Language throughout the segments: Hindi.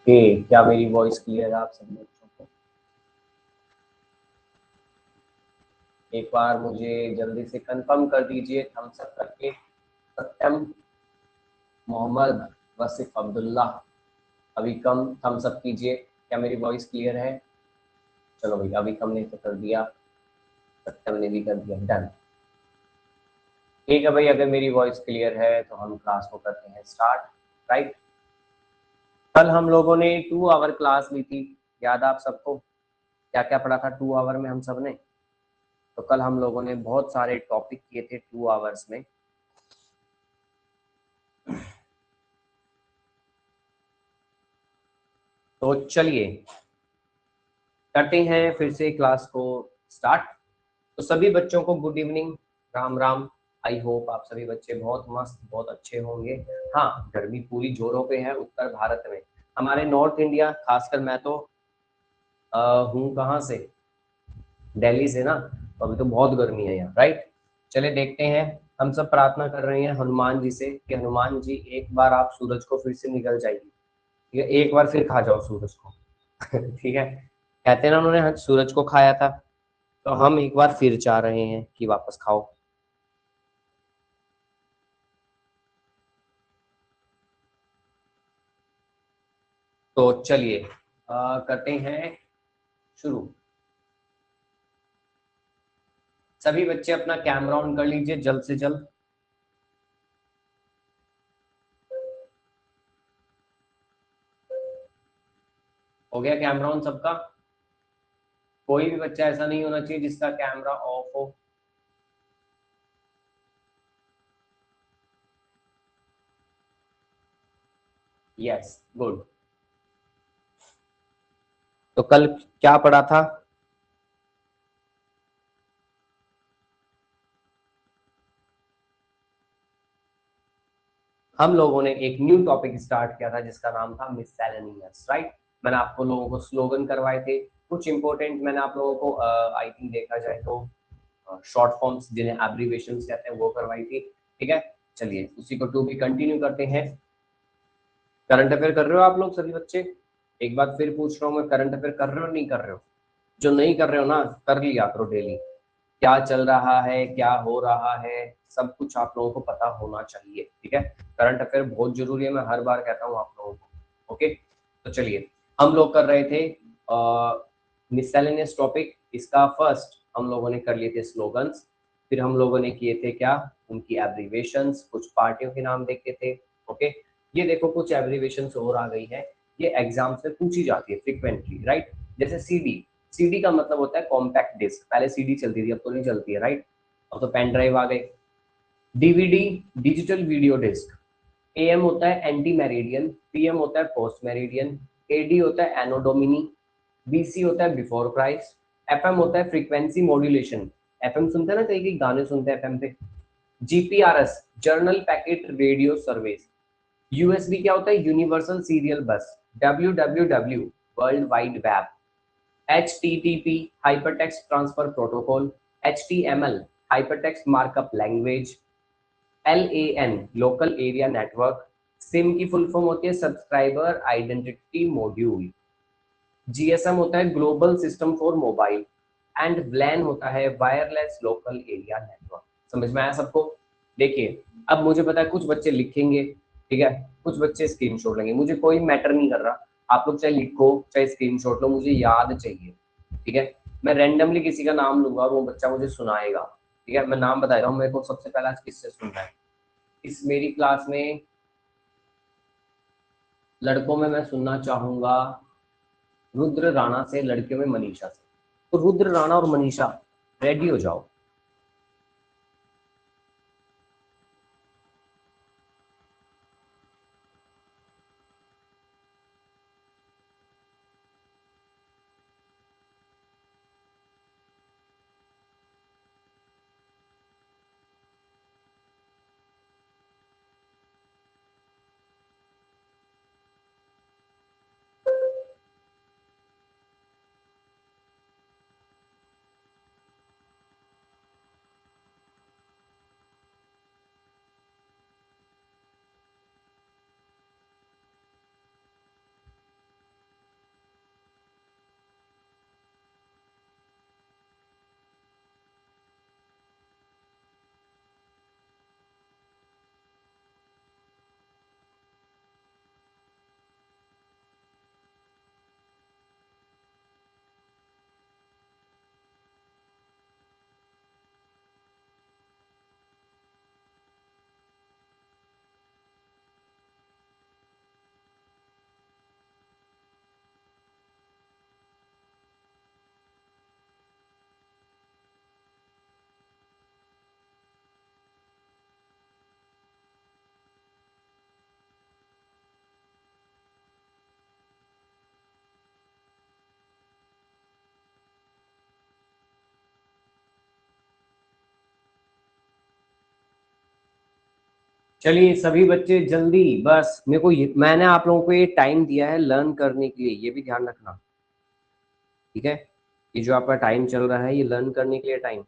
क्या मेरी वॉइस क्लियर है आप सब बच्चों को? एक बार मुझे जल्दी से कंफर्म कर दीजिए थम्स अप करके। सत्यम, मोहम्मद, वसीफ अब्दुल्ला, अभी कम थम्स अप कीजिए। क्या मेरी वॉइस क्लियर है? चलो भैया, अभी कम ने तो कर दिया, सत्यम ने भी कर दिया, डन। ठीक है भाई, अगर मेरी वॉइस क्लियर है तो हम क्लास को करते हैं स्टार्ट। राइट। कल हम लोगों ने 2 आवर क्लास ली थी, याद है आप सबको? क्या क्या पढ़ा था 2 आवर में हम सब ने? तो कल हम लोगों ने बहुत सारे टॉपिक किए थे 2 आवर्स में। तो चलिए करते हैं फिर से क्लास को स्टार्ट। तो सभी बच्चों को good evening, Ram Ram. I hope आप सभी बच्चे बहुत मस्त, बहुत अच्छे होंगे। हाँ, गर्मी पूरी जोरों पे है उत्तर भारत में। हमारे नॉर्थ इंडिया, खासकर मैं तो हूँ कहाँ से, दिल्ली से ना, तो अभी तो बहुत गर्मी है यहाँ। राइट। चले देखते हैं। हम सब प्रार्थना कर रहे हैं हनुमान जी से कि हनुमान जी एक बार आप सूरज को फिर से निकल जाइए। ठीक है, एक बार फिर खा जाओ सूरज को। ठीक है, कहते हैं ना उन्होंने सूरज को खाया था, तो हम एक बार फिर चाह रहे हैं कि वापस खाओ। तो चलिए करते हैं शुरू। सभी बच्चे अपना कैमरा ऑन कर लीजिए जल्द से जल्द। हो गया कैमरा ऑन सबका? कोई भी बच्चा ऐसा नहीं होना चाहिए जिसका कैमरा ऑफ हो। Yes, good. तो कल क्या पढ़ा था? हम लोगों ने एक न्यू टॉपिक स्टार्ट किया था जिसका नाम था मिससेलेनियस। राइट। मैंने आप लोगों को स्लोगन करवाए थे कुछ इंपॉर्टेंट। मैंने आप लोगों को आई थिंक देखा जाए तो शॉर्ट फॉर्म्स जिन्हें एब्रीविएशन कहते हैं वो करवाई थी। ठीक है, चलिए उसी को टू भी कंटिन्यू करते हैं। करंट अफेयर कर रहे हो आप लोग सभी बच्चे? एक बार फिर पूछ रहा हूँ मैं, करंट अफेयर कर रहे हो नहीं कर रहे हो? जो नहीं कर रहे हो ना, कर लिया करो डेली। क्या चल रहा है, क्या हो रहा है, सब कुछ आप लोगों को पता होना चाहिए। ठीक है, करंट अफेयर बहुत जरूरी है, मैं हर बार कहता हूँ आप लोगों को। ओके, तो चलिए हम लोग कर रहे थे मिससेलेनियस टॉपिक। इसका फर्स्ट हम लोगों ने कर लिए थे स्लोगन्स, फिर हम लोगों ने किए थे क्या, उनकी एब्रीवेशंस, कुछ पार्टियों के नाम देखे थे। ओके, ये देखो कुछ एब्रीवेशंस और आ गई है, ये एग्जाम से पूछी जाती है फ्रिक्वेंटली। राइट। जैसे सीडी, सीडी का मतलब होता है कॉम्पैक्ट डिस्क। पहले सीडी चलती थी, अब तो नहीं चलती है। राइट, अब तो पेन ड्राइव आ गए। DVD, digital video disc. AM होता है एंटी मेरिडियन, पीएम होता है पोस्ट मेरिडियन, एडी होता है एनोडोमिनी, बीसी होता है बिफोर क्राइस्ट, एफएम होता है फ्रीक्वेंसी मॉड्यूलेशन। एफएम सुनते हैं ना, कई कई गाने सुनते हैं एफएम पे। GPRS, general packet radio service. USB क्या होता है, universal serial bus. W W W, world wide web. HTTP, hypertext transfer protocol. HTML, hypertext markup language. LAN, local area network. SIM की फुल फॉर्म होती है सब्सक्राइबर आइडेंटिटी मॉड्यूल। जीएसएम होता है global system for mobile. And WLAN होता है वायरलेस लोकल एरिया नेटवर्क। समझ में आया सबको? देखिए, अब मुझे पता है कुछ बच्चे लिखेंगे, ठीक है, कुछ बच्चे स्क्रीनशॉट लेंगे, मुझे कोई मैटर नहीं कर रहा। आप लोग चाहे लिखो चाहे स्क्रीनशॉट लो, मुझे याद चाहिए। ठीक है, मैं रैंडमली किसी का नाम लूंगा और वो बच्चा मुझे सुनाएगा। ठीक है, मैं नाम बता रहा हूँ, मेरे को सबसे पहला किससे सुनना है। इस मेरी क्लास में लड़कों में मैं सुनना चाहूंगा रुद्र राणा से, लड़कियों में मनीषा से। तो रुद्र राणा और मनीषा, रेडी हो जाओ। चलिए सभी बच्चे जल्दी, बस मेरे को मैंने आप लोगों को ये टाइम दिया है लर्न करने के लिए, ये भी ध्यान रखना, ठीक है। ये जो आपका टाइम चल रहा है ये लर्न करने के लिए टाइम।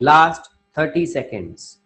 Last 30 seconds.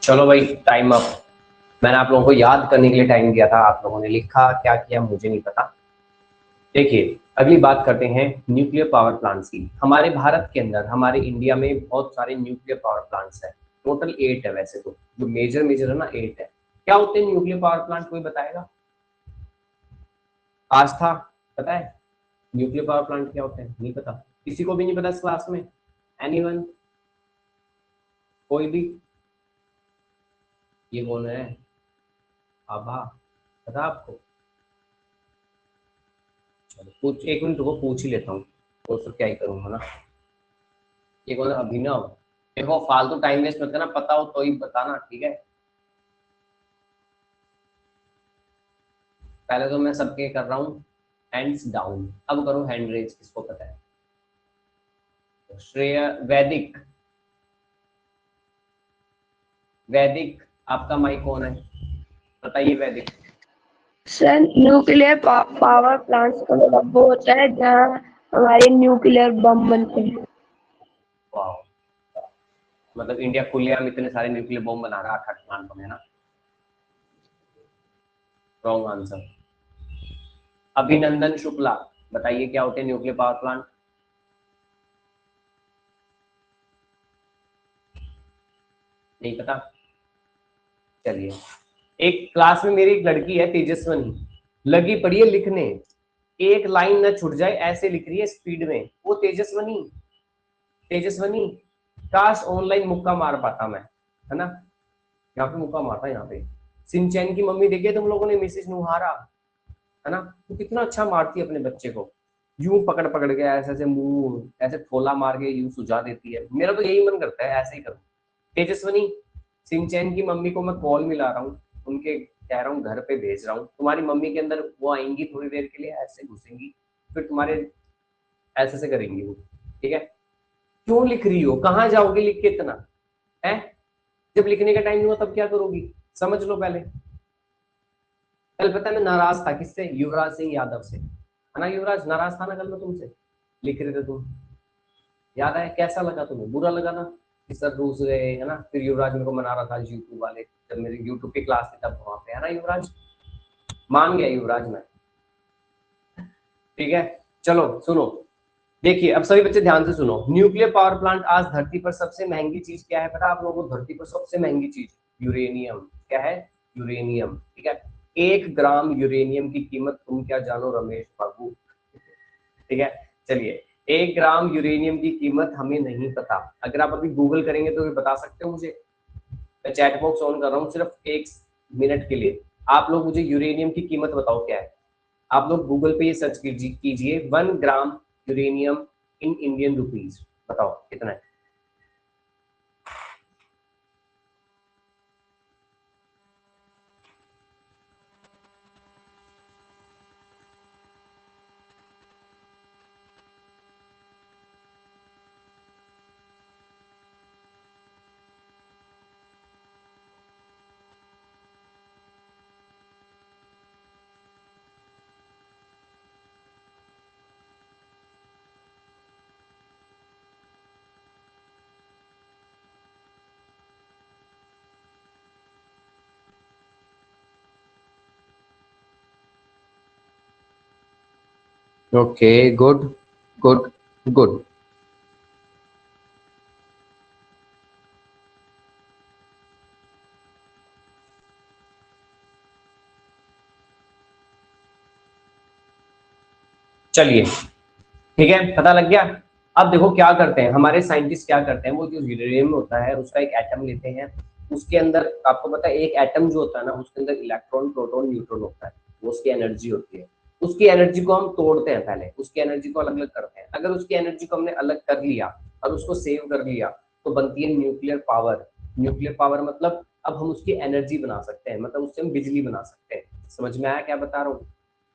चलो भाई टाइम अप। मैंने आप लोगों को याद करने के लिए टाइम दिया था, आप लोगों ने लिखा क्या किया मुझे नहीं पता। देखिए अगली बात करते हैं न्यूक्लियर पावर प्लांट्स की। हमारे भारत के अंदर, हमारे इंडिया में बहुत सारे न्यूक्लियर पावर प्लांट्स हैं। टोटल 8 है वैसे तो, जो मेजर मेजर है ना 8 है। क्या होते हैं न्यूक्लियर पावर प्लांट, कोई बताएगा? आस्था पता है न्यूक्लियर पावर प्लांट क्या होते हैं? नहीं पता, किसी को भी नहीं पता इस क्लास में? एनीवन? कोई भी? ये कौन है? आभा, पता आपको? चलो पूछ, एक मिनट रुको पूछ ही लेता हूँ, और फिर क्या ही करूंगा ना। ये कौन है? अभिनव। देखो फालतू टाइम वेस्ट मत करना, पता हो तो ही बताना, ठीक है। पहले तो मैं सबके कर रहा हूँ हैंड्स डाउन, अब करो हैंड रेज किसको पता है। तो श्रेय, वैदिक, वैदिक आपका माइक कौन है? बताइए वैदिक। सर न्यूक्लियर पावर प्लांट्स का मतलब वो होता है जहाँ हमारे न्यूक्लियर बम बनते हैं। वाह, मतलब इंडिया खुलेआम इतने सारे न्यूक्लियर बॉम्ब बना रहा है 8 प्लांटों में ना। Wrong answer. अभिनंदन शुक्ला, बताइए क्या होते हैं न्यूक्लियर पावर प्लांट? नहीं पता? चलिए, एक क्लास में मेरी एक लड़की है तेजस्वनी, लगी पड़ी है लिखने, एक लाइन न छूट जाए ऐसे लिख रही है स्पीड में। वो तेजस्वनी, तेजस्वनी काश ऑनलाइन मुक्का मार पाता मैं, है ना। यहाँ पे मुक्का मारता, यहाँ पे। सिंचैन की मम्मी देखिए तुम लोगों ने, मिसेज नुहारा, है ना। वो कितना अच्छा मारती है अपने बच्चे को, यूं पकड़ पकड़ के ऐसे ऐसे मुंह ऐसे ठोला मार के यूं सुझा देती है। मेरा तो यही मन करता है ऐसे ही करूं। तेजस्वनी, सिंचैन की मम्मी को मैं कॉल मिला रहा हूँ, उनके कह रहा हूँ घर पे भेज रहा हूँ, तुम्हारी मम्मी के अंदर वो आएंगी थोड़ी देर के लिए, ऐसे घुसेंगी, फिर तुम्हारे ऐसे से करेंगी वो, ठीक है। क्यों लिख रही हो, कहाँ जाओगे लिख के इतना, है? जब लिखने का टाइम नहीं हुआ तब क्या करोगी, समझ लो पहले। कल पता है मैं नाराज था किससे? युवराज सिंह यादव से, है ना। युवराज नाराज था ना कल मैं तुमसे, लिख रहे थे तुम, याद है? कैसा लगा तुम्हें? बुरा लगा ना? कि सर रूस गए है ना, फिर युवराज मेरे को मना रहा था यूट्यूब वाले, जब मेरी यूट्यूब की क्लास थी तब वहां पे, है ना युवराज, मान गया युवराज मैं। ठीक है, चलो सुनो, देखिए अब सभी बच्चे ध्यान से सुनो, न्यूक्लियर पावर प्लांट आज धरती पर सबसे महंगी चीज क्या है पता है आप लोगों को? धरती पर सबसे महंगी चीज यूरेनियम। क्या है? यूरेनियम। ठीक है, 1 ग्राम यूरेनियम की कीमत तुम क्या जानो रमेश बाबू? ठीक है, चलिए, 1 ग्राम यूरेनियम की कीमत हमें नहीं पता। अगर आप अभी गूगल करेंगे तो बता सकते हो मुझे? मैं चैट बॉक्स ऑन कर रहा हूँ सिर्फ 1 मिनट के लिए, आप लोग मुझे यूरेनियम की कीमत बताओ क्या है। आप लोग गूगल पे ये सर्च कीजिए 1 ग्राम यूरेनियम इन इंडियन रुपीज, बताओ कितना है? Okay, good good good. चलिए, ठीक है, पता लग गया। अब देखो क्या करते हैं हमारे साइंटिस्ट, क्या करते हैं, वो जो यूरेनियम होता है उसका एक एटम लेते हैं, उसके अंदर आपको पता है एक एटम जो होता है ना उसके अंदर इलेक्ट्रॉन प्रोटॉन न्यूट्रॉन होता है, वो उसकी एनर्जी होती है। उसकी एनर्जी को हम तोड़ते हैं, पहले उसकी एनर्जी को अलग अलग करते हैं। अगर उसकी एनर्जी को हमने अलग कर लिया और उसको सेव कर लिया तो बनती है न्यूक्लियर पावर। न्यूक्लियर पावर मतलब अब हम उसकी एनर्जी बना सकते हैं, मतलब उससे हम बिजली बना सकते हैं। समझ में आया क्या बता रहा हूँ?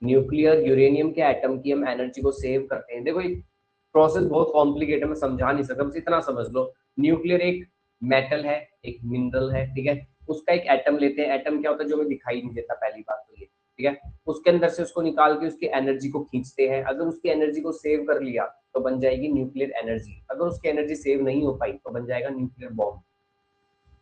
न्यूक्लियर यूरेनियम के एटम की हम एनर्जी को सेव करते हैं। देखो प्रोसेस बहुत कॉम्प्लिकेटेड है, मैं समझा नहीं सकता, बस इतना समझ लो। न्यूक्लियर एक मेटल है, एक मिनरल है, ठीक है, उसका एक एटम लेते हैं। एटम क्या होता है? जो हमें दिखाई नहीं देता, पहली बात तो ये, ठीक है। उसके अंदर से उसको निकाल के उसकी एनर्जी को खींचते हैं। अगर उसकी एनर्जी को सेव कर लिया तो बन जाएगी न्यूक्लियर एनर्जी। अगर उसकी एनर्जी सेव नहीं हो पाई तो बन जाएगा न्यूक्लियर बॉम्ब।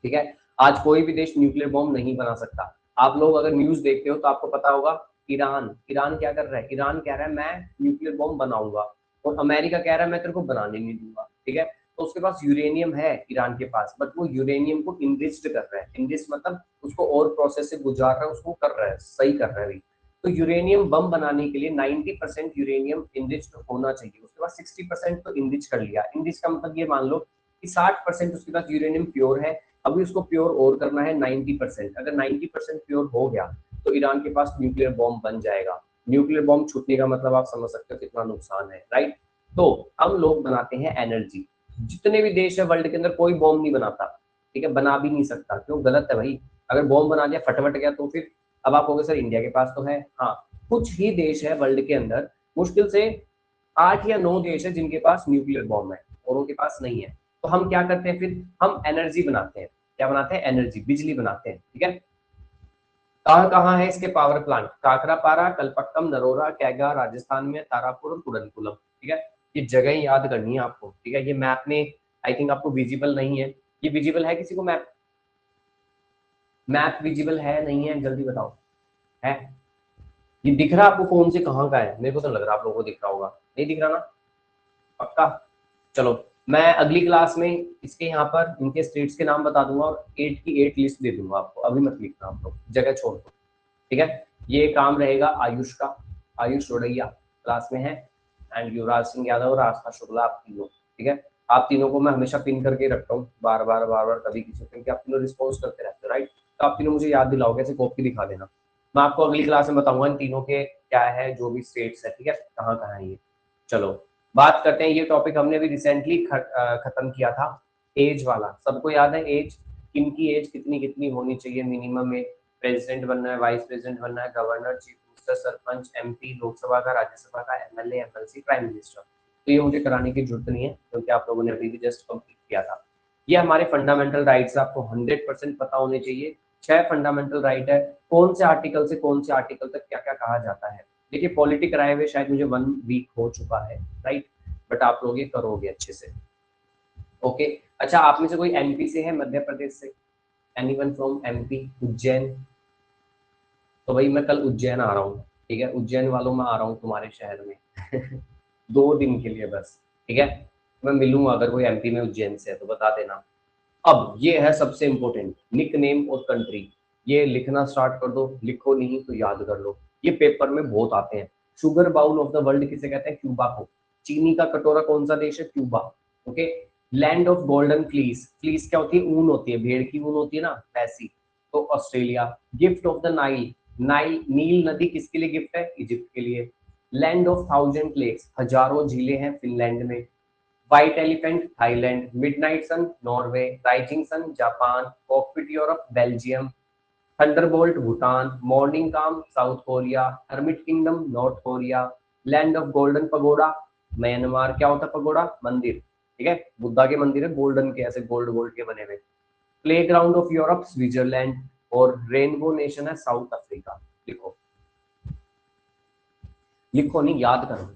ठीक है, आज कोई भी देश न्यूक्लियर बॉम्ब नहीं बना सकता। आप लोग अगर न्यूज देखते हो तो आपको पता होगा, ईरान ईरान क्या कर रहा है? ईरान कह रहा है मैं न्यूक्लियर बॉम्ब बनाऊंगा, और अमेरिका कह रहा है मैं तेरे को बनाने नहीं दूंगा। ठीक है, तो उसके पास यूरेनियम है ईरान के पास, बट वो यूरेनियम को इनरिच्ड कर रहा है। इनरिच मतलब उसको और प्रोसेस से गुजार रहा है, उसको कर रहा है, सही कर रहा है अभी। तो यूरेनियम बम बनाने के लिए 90% यूरेनियम इनरिच्ड होना चाहिए। उसके पास 60% तो इनरिच कर लिया। इनरिच का मतलब ये मान लो कि 60% उसके पास यूरेनियम प्योर है, अभी उसको प्योर और करना है 90%। अगर 90% प्योर हो गया तो ईरान के पास न्यूक्लियर बॉम्ब बन जाएगा। न्यूक्लियर बॉम्ब छूटने का मतलब आप समझ सकते हो कितना नुकसान है, राइट? तो हम लोग बनाते हैं एनर्जी। जितने भी देश है वर्ल्ड के अंदर कोई बॉम्ब नहीं बनाता, ठीक है, बना भी नहीं सकता, क्यों? गलत है भाई। अगर बॉम्ब बना दिया फटफट गया तो फिर अब आप कहोगे सर इंडिया के पास तो है। हाँ, कुछ ही देश है वर्ल्ड के अंदर, मुश्किल से 8 या 9 देश है जिनके पास न्यूक्लियर बॉम्ब है, और उनके पास नहीं है। तो हम क्या करते हैं फिर? हम एनर्जी बनाते हैं। क्या बनाते हैं? एनर्जी, बिजली बनाते हैं। ठीक है, कहाँ कहाँ है इसके पावर प्लांट? काकरापारा, कलपक्कम, नरोरा, कैगा राजस्थान में, तारापुर और कुडनकुलम। ठीक है, ये जगह याद करनी है आपको। ठीक है, ये मैप में आई थिंक आपको विजिबल नहीं है। ये विजिबल है किसी को मैप? मैप विजिबल है नहीं है, जल्दी बताओ। है? ये दिख रहा आपको फोन से कहाँ का है? मेरे को तो लग रहा आप लोगों को दिख रहा होगा, नहीं दिख रहा ना? पक्का? चलो, मैं अगली क्लास में इसके यहाँ पर इनके स्टेट्स के नाम बता दूंगा और 8 की 8 लिस्ट दे दूंगा आपको। अभी मत लिखना आप लोग, जगह छोड़ दो। ठीक है, ये काम रहेगा आयुष का। आयुष रोडैया क्लास में है, एंड युवराज सिंह यादव और आस्था शुक्ला, आप तीनों। ठीक है, आप तीनों को मैं हमेशा पिन करके रखता हूँ, बार बार बार बार, कभी किसी को, क्योंकि आप तीनों रिस्पॉन्स करते रहते हो, राइट? तो आप तीनों मुझे याद दिलाओगे, ऐसे कॉपी दिखा देना। मैं आपको अगली क्लास में बताऊंगा इन तीनों के क्या है, जो भी स्टेट्स है, ठीक है, कहाँ कहाँ है ये। चलो, बात करते हैं, ये टॉपिक हमने भी रिसेंटली खत्म किया था, एज वाला। सबको याद है एज? किनकी एज कितनी कितनी होनी चाहिए मिनिमम में? प्रेसिडेंट बनना है, वाइस प्रेसिडेंट बनना है, governor, chief minister, sarpanch, MP, Lok Sabha का, राज्यसभा का, एमएलए, एमएलसी, प्राइम मिनिस्टर। तो ये मुझे कराने की जरूरत नहीं है, क्योंकि आप लोगों ने अभी भी जस्ट कंप्लीट किया था। ये हमारे फंडामेंटल राइट्स आपको 100% पता होने चाहिए। 6 फंडामेंटल राइट है, कौन से आर्टिकल से कौन से आर्टिकल तक क्या क्या कहा जाता है। देखिए पॉलिटिक कराए हुए शायद मुझे 1 वीक हो चुका है, राइट, बट आप लोग ये करोगे अच्छे से। ओके, अच्छा, आप में से कोई एमपी से है, मध्य प्रदेश से? Anyone from MP? उज्जैन? तो भाई मैं कल उज्जैन आ रहा हूँ, ठीक है? उज्जैन वालों में आ रहा हूँ तुम्हारे शहर में 2 दिन के लिए बस, ठीक है? मैं मिलूंगा, अगर कोई एमपी में उज्जैन से है तो बता देना। अब ये है सबसे इंपॉर्टेंट, निक नेम और कंट्री। ये लिखना स्टार्ट कर दो, लिखो नहीं तो याद कर लो, ये पेपर में बहुत आते हैं। Sugar bowl of the world किसे कहते हैं? क्यूबा को। चीनी का कटोरा कौन सा देश है? Cuba. Okay. Land of golden fleece, fleece क्या होती है? ऊन होती है, भेड़ की ऊन होती है ना, वैसी। तो Australia. Gift of the Nile, Nile नील नदी किसके लिए गिफ्ट है? इजिप्ट के लिए। लैंड ऑफ थाउजेंड लेक्स, हजारों झीलें हैं फिनलैंड में। White elephant Thailand, midnight sun Norway, rising sun Japan, cockpit Europe Belgium, thunderbolt Bhutan, morning calm South Korea, hermit kingdom North Korea, land of golden pagoda Myanmar. क्या होता है पगोडा? मंदिर, ठीक है? बुद्धा के मंदिर है गोल्डन के, ऐसे गोल्ड गोल्ड के बने हुए। Play ground of Europe Switzerland, और रेनबो नेशन है साउथ अफ्रीका। लिखो, लिखो नहीं, याद करो।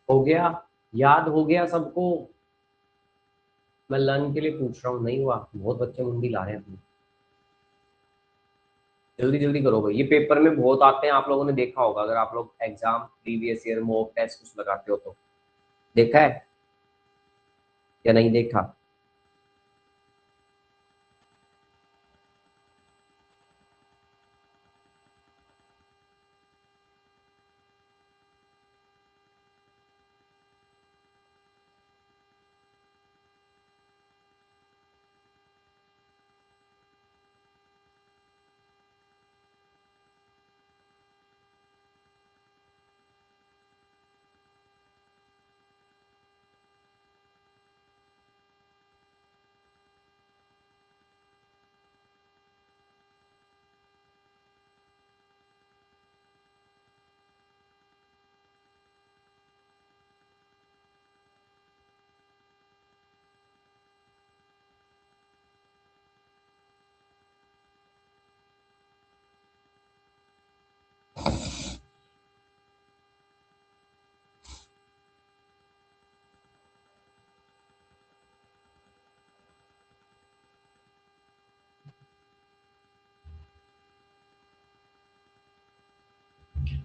हो गया? याद हो गया सबको? मैं लर्न के लिए पूछ रहा हूँ, नहीं हुआ? बहुत बच्चे मुंडी ला रहे हैं अपनी। जल्दी जल्दी करो भाई, ये पेपर में बहुत आते हैं, आप लोगों ने देखा होगा, अगर आप लोग exam previous year mock test कुछ लगाते हो तो। देखा है या नहीं देखा?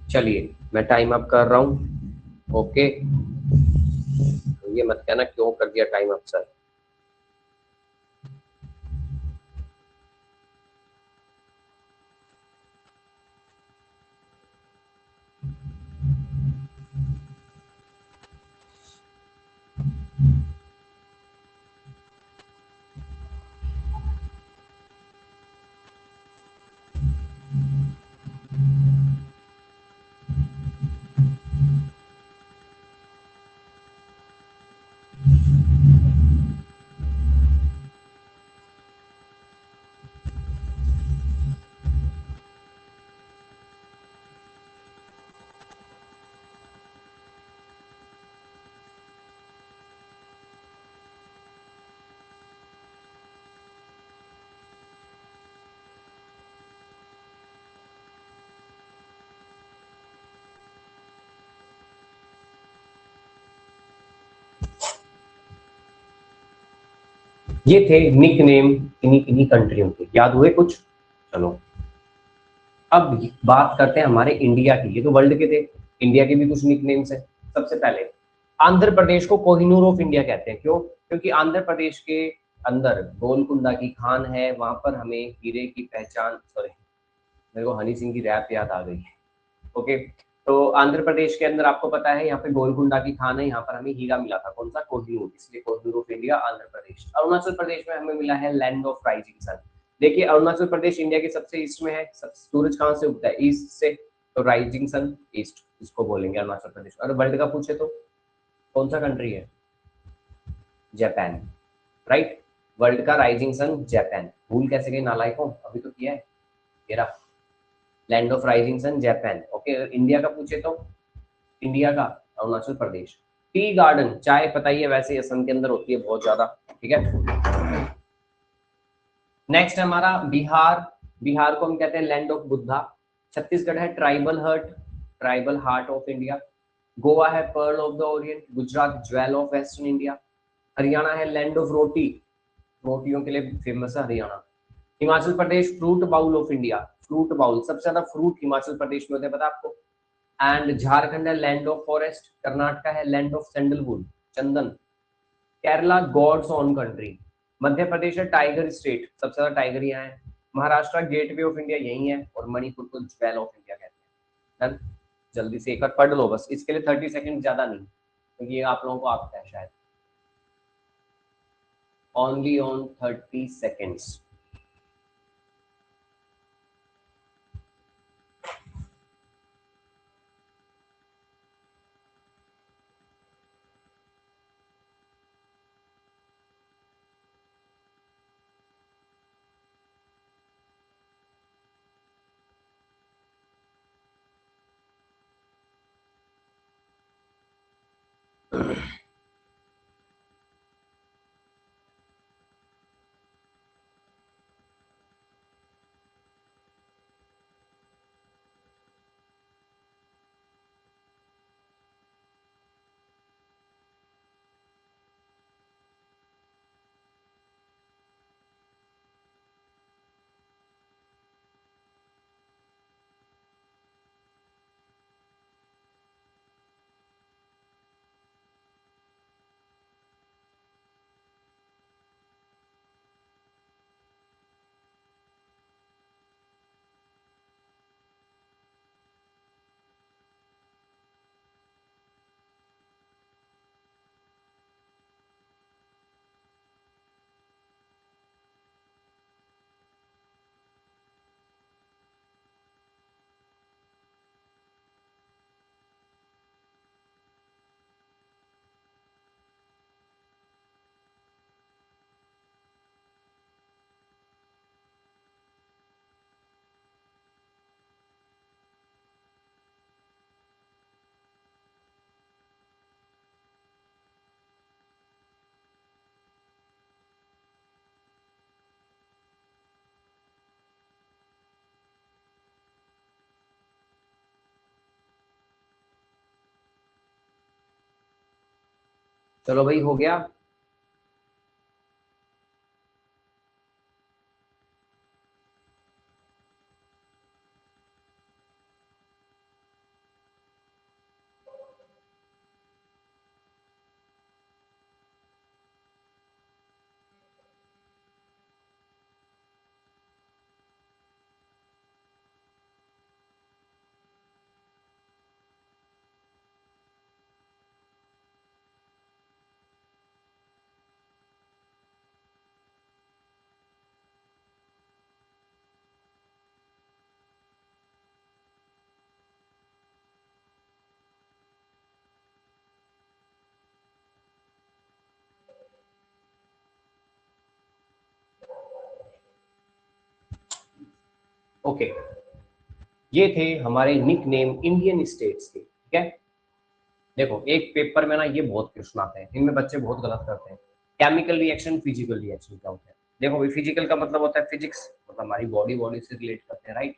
चलिए मैं टाइम अप कर रहा हूँ। ओके, ये मत कहना क्यों कर दिया टाइम अप सर। ये थे निक नेम किन्हीं किन्हीं कंट्रियों के, याद हुए कुछ? चलो अब बात करते हैं हमारे इंडिया की। ये तो वर्ल्ड के थे, इंडिया के भी कुछ निक नेम्स है। सबसे पहले आंध्र प्रदेश को कोहिनूर ऑफ इंडिया कहते हैं। क्यों? क्योंकि आंध्र प्रदेश के अंदर गोलकुंडा की खान है, वहां पर हमें हीरे की पहचान, सॉरी मेरे को हनी सिंह की रैप याद आ गई है। ओके, तो आंध्र प्रदेश के अंदर आपको पता है यहाँ पे गोलकुंडा की खान है, यहाँ पर हमें हीरा मिला था, कौन सा? कोहिनूर, इसलिए कोहिनूर ऑफ इंडिया आंध्र प्रदेश। अरुणाचल प्रदेश में हमें मिला है लैंड ऑफ राइजिंग सन। देखिए अरुणाचल प्रदेश इंडिया के सबसे ईस्ट में है, सूरज कहाँ से उगता है? ईस्ट से, तो राइजिंग सन ईस्ट इसको बोलेंगे अरुणाचल प्रदेश। और वर्ल्ड का पूछे तो कौन सा कंट्री है? Japan, right. वर्ल्ड का राइजिंग सन जापान, भूल कैसे गए नालायकों, अभी तो किया है। तेरा land of rising sun Japan. Okay, India का पूछे तो इंडिया का अरुणाचल प्रदेश। टी गार्डन, चाय पता ही है वैसे असम के अंदर होती है बहुत ज्यादा, ठीक है। नेक्स्ट है हमारा बिहार। बिहार को हम कहते हैं लैंड ऑफ बुद्धा। छत्तीसगढ़ है tribal heart, tribal heart of India. Goa है pearl of the orient. Gujarat jewel of western India. Haryana है लैंड ऑफ रोटी, रोटियों के लिए फेमस है Haryana. Himachal Pradesh fruit bowl of India, fruit bowl, सबसे ज्यादा फ्रूट हिमाचल प्रदेश में होते हैं, पता आपको। एंड झारखंड है लैंड ऑफ फॉरेस्ट। कर्नाटका है लैंड ऑफ सैंडलवुड, चंदन। Kerala God's own country. Madhya Pradesh है टाइगर स्टेट, सबसे ज्यादा टाइगर यहाँ है। महाराष्ट्र गेटवे ऑफ इंडिया यही है, और मणिपुर को ज्वेल ऑफ इंडिया कहते हैं। डन। जल्दी से एक बार पढ़ लो बस, इसके लिए 30 सेकंड ज्यादा नहीं, क्योंकि ये आप लोगों को आता है शायद। Only on 30 seconds. चलो भाई हो गया। ओके, ये थे हमारे निक नेम इंडियन स्टेट्स के, ठीक है। देखो एक पेपर में ना ये बहुत क्वेश्चन आते हैं, इनमें बच्चे बहुत गलत करते हैं। केमिकल रिएक्शन, फिजिकल रिएक्शन क्या होता है? देखो भाई, फिजिकल का मतलब होता है फिजिक्स, मतलब हमारी बॉडी से रिलेट करते हैं, राइट।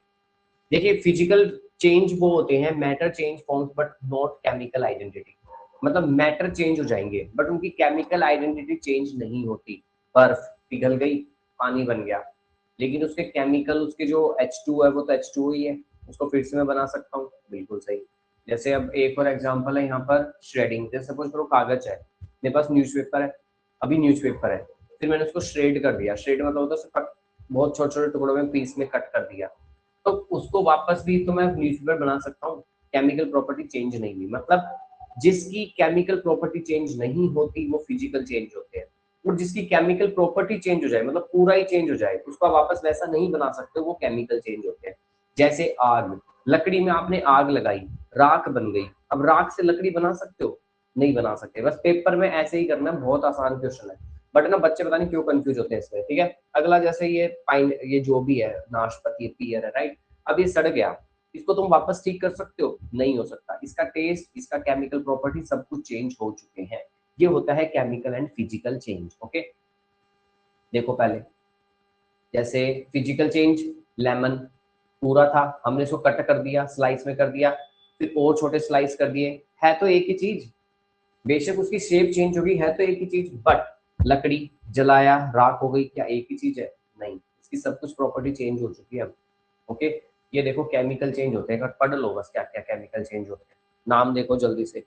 देखिए फिजिकल चेंज वो होते हैं, matter change forms but not chemical identity. मतलब मैटर चेंज हो जाएंगे बट उनकी केमिकल आइडेंटिटी चेंज नहीं होती। बर्फ पिघल गई, पानी बन गया, लेकिन उसके केमिकल, उसके जो H2 है वो तो H2 ही है, उसको फिर से मैं बना सकता हूँ, बिल्कुल सही। जैसे अब एक और एग्जांपल है यहाँ पर श्रेडिंग। जैसे सपोज करो कागज है, मेरे पास न्यूज़पेपर है, अभी न्यूज़पेपर है, फिर मैंने उसको श्रेड कर दिया। श्रेड मतलब होता है उसको बहुत छोटे छोटे टुकड़ों में पीस में कट कर दिया, तो उसको वापस भी तो मैं न्यूज़पेपर बना सकता हूँ, केमिकल प्रॉपर्टी चेंज नहीं हुई। मतलब जिसकी केमिकल प्रॉपर्टी चेंज नहीं होती वो फिजिकल चेंज होते हैं, और जिसकी केमिकल प्रॉपर्टी चेंज हो जाए, मतलब पूरा ही चेंज हो जाए, उसको आप वापस वैसा नहीं बना सकते, वो केमिकल चेंज होते हैं। जैसे आग, लकड़ी में आपने आग लगाई, राख बन गई, अब राख से लकड़ी बना सकते हो? नहीं बना सकते। बस पेपर में ऐसे ही करना, बहुत आसान क्वेश्चन है, बट ना बच्चे पता नहीं क्यों कंफ्यूज होते हैं इसमें, ठीक है। अगला जैसे ये पाइन, ये जो भी है नाशपाती, पियर है, राइट। अब ये सड़ गया, इसको तुम वापस ठीक कर सकते हो? नहीं हो सकता। इसका टेस्ट, इसका केमिकल प्रॉपर्टी सब कुछ चेंज हो चुके हैं। ये होता है chemical and physical change, okay. देखो पहले जैसे फिजिकल चेंज, लेमन पूरा था, हमने इसको कट कर दिया, स्लाइस में कर दिया, फिर और छोटे स्लाइस कर दिए, है तो एक ही चीज, बेशक उसकी शेप चेंज होगी, है तो एक ही चीज, बट लकड़ी जलाया, राख हो गई, क्या एक ही चीज है? नहीं, इसकी सब कुछ प्रॉपर्टी चेंज हो चुकी है अब, ओके। ये देखो केमिकल चेंज होते हैं, पढ़ लो बस क्या क्या केमिकल चेंज होते हैं, नाम देखो जल्दी से।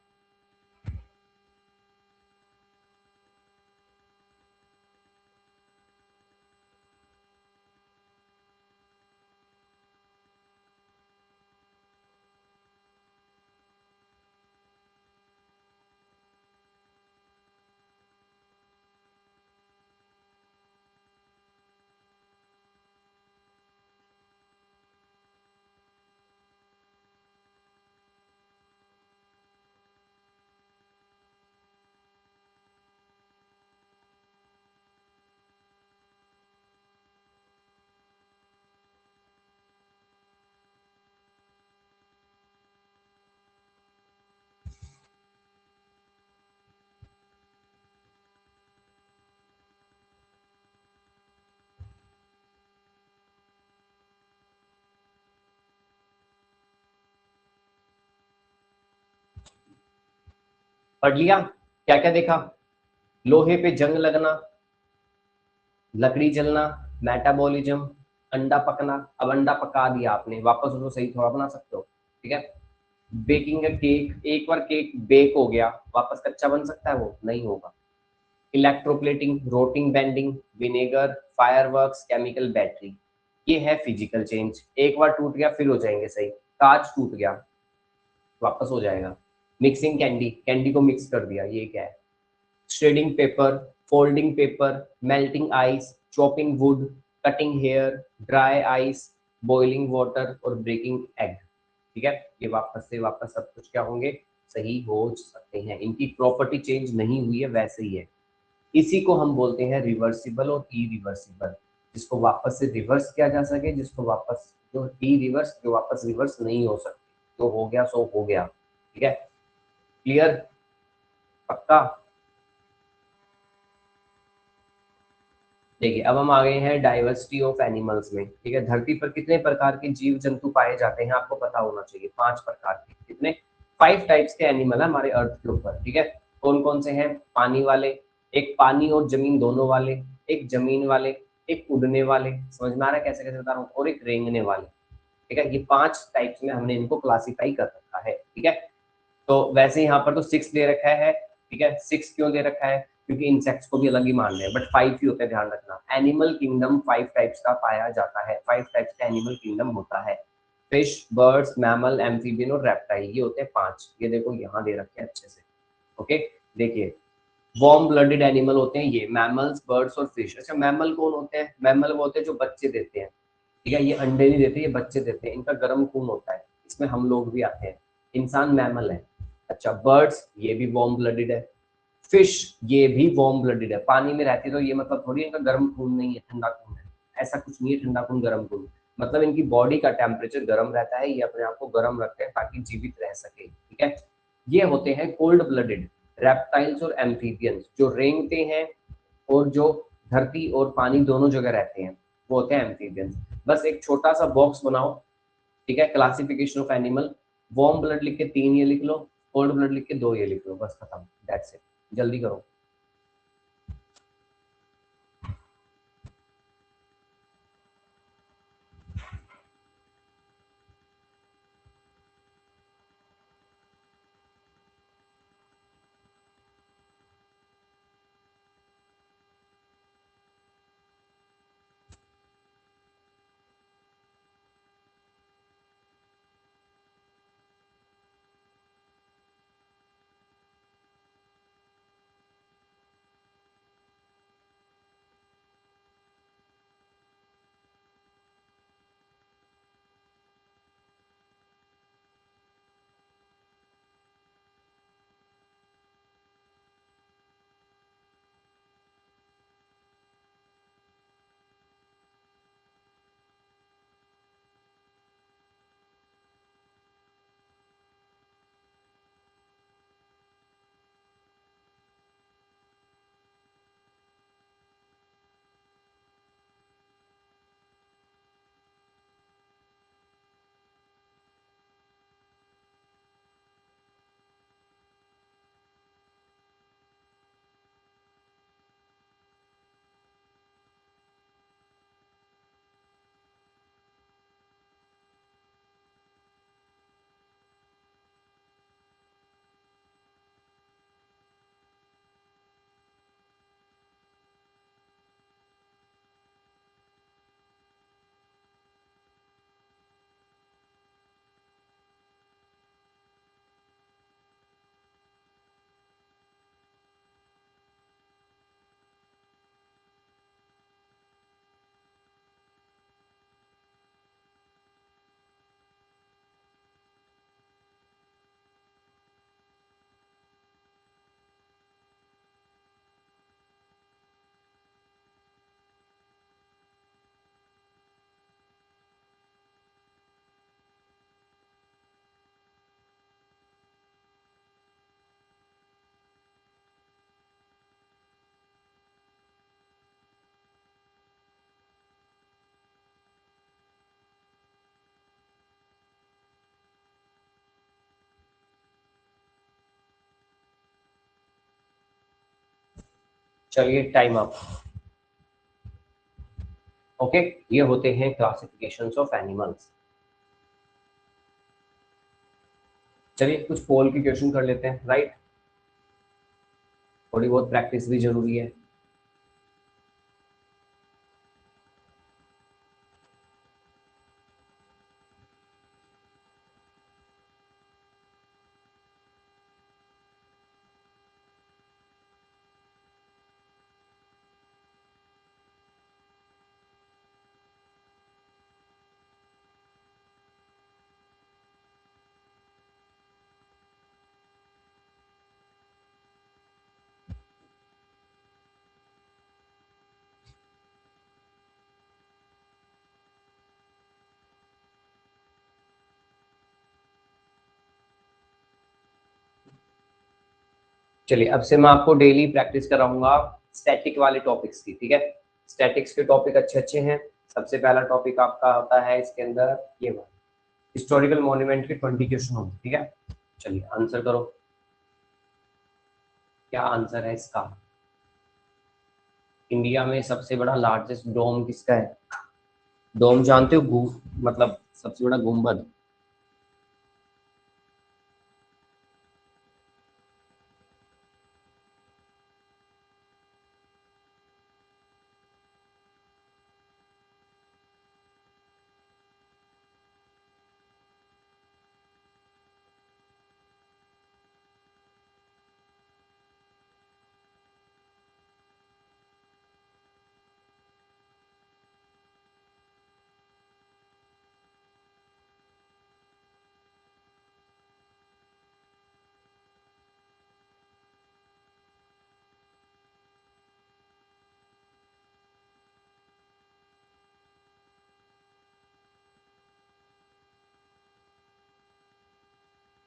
पढ़ लिया? क्या क्या देखा? लोहे पे जंग लगना, लकड़ी जलना, मेटाबॉलिज्म, अंडा पकना। अब अंडा पका दिया आपने, वापस उसको सही थोड़ा बना सकते हो, ठीक है। बेकिंग का केक, एक बार केक बेक हो गया, वापस कच्चा बन सकता है? वो नहीं होगा। Electroplating, rotting, bending, vinegar, fireworks, chemical, battery, ये है फिजिकल चेंज। एक बार टूट गया फिर हो जाएंगे सही। कांच टूट गया, वापस हो जाएगा। मिक्सिंग कैंडी, कैंडी को मिक्स कर दिया, ये क्या है? Shredding paper, folding paper, melting ice, chopping wood, cutting hair, dry ice, boiling water और ब्रेकिंग एग, ठीक है। ये वापस से वापस सब कुछ क्या होंगे? सही हो सकते हैं, इनकी प्रॉपर्टी चेंज नहीं हुई है, वैसे ही है। इसी को हम बोलते हैं रिवर्सिबल और इरिवर्सिबल, जिसको वापस से रिवर्स किया जा सके, जिसको वापस, जो रिवर्स, जो वापस रिवर्स नहीं हो सकती, जो हो गया सो हो गया, ठीक है। क्लियर? पक्का? देखिए अब हम आ गए हैं डाइवर्सिटी ऑफ एनिमल्स में, ठीक है। धरती पर कितने प्रकार के जीव जंतु पाए जाते हैं आपको पता होना चाहिए, 5 प्रकार के। कितने? 5 टाइप्स के एनिमल है हमारे अर्थ के ऊपर, ठीक है। कौन कौन से हैं? पानी वाले, एक पानी और जमीन दोनों वाले, एक जमीन वाले, एक उड़ने वाले, समझ में आ रहा है कैसे कैसे बता रहा हूँ, और एक रेंगने वाले, ठीक है। ये 5 टाइप्स में हमने इनको क्लासीफाई कर रखा है, ठीक है। तो वैसे यहाँ पर तो 6 दे रखा है, ठीक है। 6 क्यों दे रखा है? क्योंकि इंसेक्ट्स को भी अलग ही मान रहे हैं, बट 5 ही होते हैं, ध्यान रखना। एनिमल किंगडम 5 टाइप्स का पाया जाता है, 5 टाइप्स का एनिमल किंगडम होता है। फिश, बर्ड्स, मैमल, एम्फीबियन और रेप्टाइल, ये होते हैं 5। ये देखो यहाँ दे रखे हैं अच्छे से, ओके। देखिए वार्म ब्लडेड एनिमल होते हैं ये, मैमल्स, बर्ड्स और फिश। अच्छा मैमल कौन होते हैं? मैमल वो होते हैं जो बच्चे देते हैं, ठीक है। ये अंडे नहीं देते, ये बच्चे देते हैं, इनका गर्म खून होता है, इसमें हम लोग भी आते हैं। इंसान मैमल है। अच्छा बर्ड्स, ये भी वार्म ब्लडेड है। फिश, ये भी वार्म ब्लडेड है, पानी में रहती है, तो ये मतलब थोड़ी इनका गर्म खून नहीं है, ठंडा खून है, ऐसा कुछ नहीं है, ठंडा खून गर्म खून। मतलब इनकी बॉडी का टेम्परेचर गर्म रहता है, ये अपने आप को गर्म रखते हैं ताकि जीवित रह सके, ठीक है। ये होते हैं कोल्ड ब्लडेड रेप्टाइल्स और एम्फीबियंस, जो रेंगते हैं और जो धरती और पानी दोनों जगह रहते हैं, वो होते हैं एम्फीबियंस। बस एक छोटा सा बॉक्स बनाओ, ठीक है, classification of animal, warm blood लिख के 3 ये लिख लो, कोल्ड ब्लड लिख के 2 ये लिख लो, बस खत्म, दैट्स इट। जल्दी करो। चलिए टाइम अप। ओके, ये होते हैं क्लासिफिकेशंस ऑफ एनिमल्स। चलिए कुछ पोल के क्वेश्चन कर लेते हैं, राइट। थोड़ी बहुत प्रैक्टिस भी जरूरी है। चलिए अब से मैं आपको डेली प्रैक्टिस कराऊंगा स्टैटिक वाले टॉपिक्स की, ठीक है। स्टैटिक्स के टॉपिक अच्छे अच्छे हैं। सबसे पहला टॉपिक आपका होता है इसके अंदर ये वाला, हिस्टोरिकल मॉन्यूमेंट के 20 क्वेश्चन होंगे, ठीक है। चलिए आंसर करो, क्या आंसर है इसका। इंडिया में सबसे बड़ा लार्जेस्ट डोम किसका है। डोम जानते हो, मतलब सबसे बड़ा गुंबद।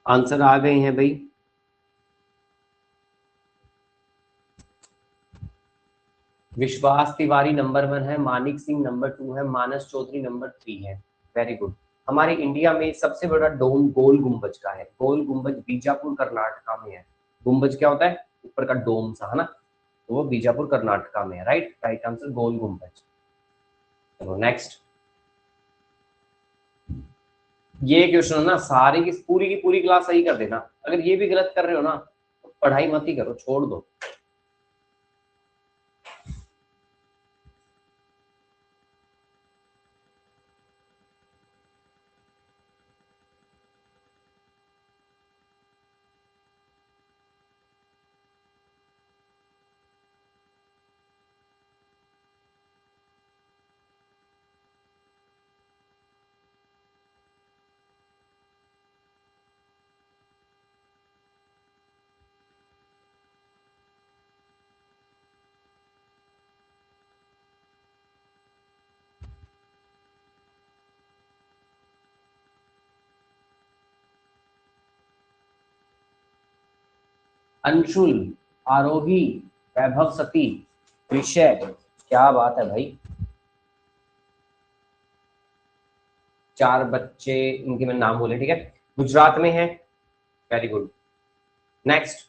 आंसर आ गए हैं भाई। विश्वास तिवारी नंबर 1 है, मानिक सिंह नंबर 2 है, मानस चौधरी नंबर 3 है। Very good. हमारे इंडिया में सबसे बड़ा डोम गोल गुंबज का है। गोल गुंबज बीजापुर कर्नाटका में है। गुंबज क्या होता है? ऊपर का डोम सा, है ना, तो वो बीजापुर कर्नाटका में है। राइट, राइट आंसर गोल गुंबज। चलो नेक्स्ट। ये क्वेश्चन ना सारी की पूरी क्लास सही कर देना। अगर ये भी गलत कर रहे हो ना तो पढ़ाई मत ही करो, छोड़ दो। अंशुल, आरोही, वैभव सती, विषय, क्या बात है भाई। 4 बच्चे, इनके मैंने नाम बोले, ठीक है, गुजरात में है। Very good. नेक्स्ट।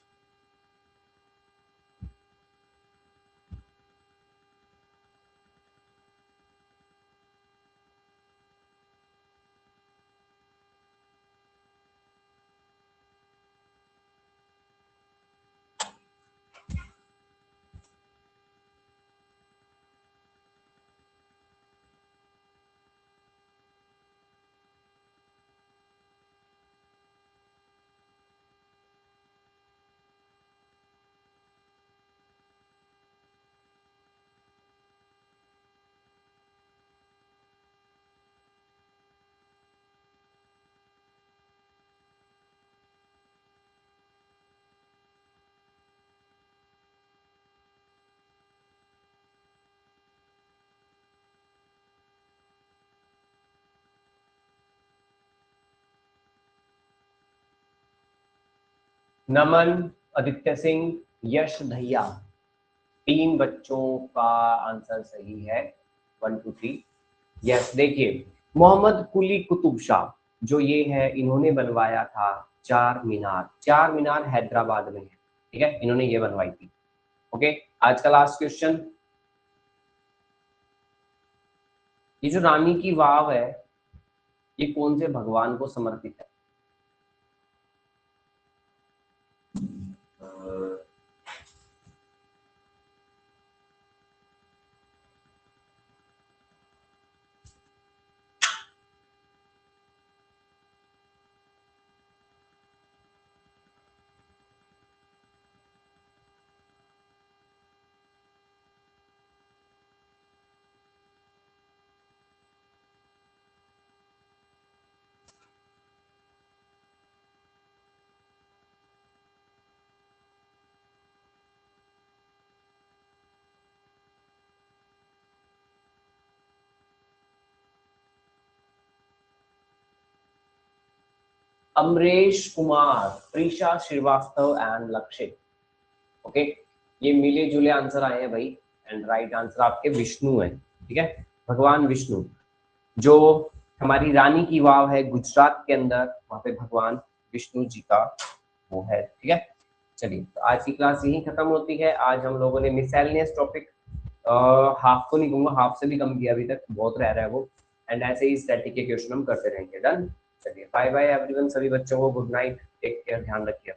नमन, आदित्य सिंह, यश धैया, 3 बच्चों का आंसर सही है। 1 2 3। यस, देखिए मोहम्मद कुली कुतुब शाह जो ये है, इन्होंने बनवाया था चार मीनार। चार मीनार हैदराबाद में है, ठीक है, इन्होंने ये बनवाई थी। ओके, आज का लास्ट क्वेश्चन। ये जो रानी की वाव है ये कौन से भगवान को समर्पित है? अमरेश कुमार, प्रीशा श्रीवास्तव एंड लक्षित। ओके, ये मिले जुले आंसर आए हैं भाई। एंड राइट आंसर आपके विष्णु है, ठीक है, भगवान विष्णु। जो हमारी रानी की वाव है गुजरात के अंदर, वहां पे भगवान विष्णु जी का वो है, ठीक है। चलिए, तो आज की क्लास यही खत्म होती है। आज हम लोगों ने मिसैलिनियस टॉपिक हाफ तो नहीं कहूंगा, हाफ से भी कम किया, अभी तक बहुत रह रहा है वो। एंड ऐसे ही स्टैटिक के क्वेश्चन हम करते रहेंगे। डन। चलिए, बाय बाय एवरीवन, सभी बच्चों को गुड नाइट, टेक केयर, ध्यान रखिए।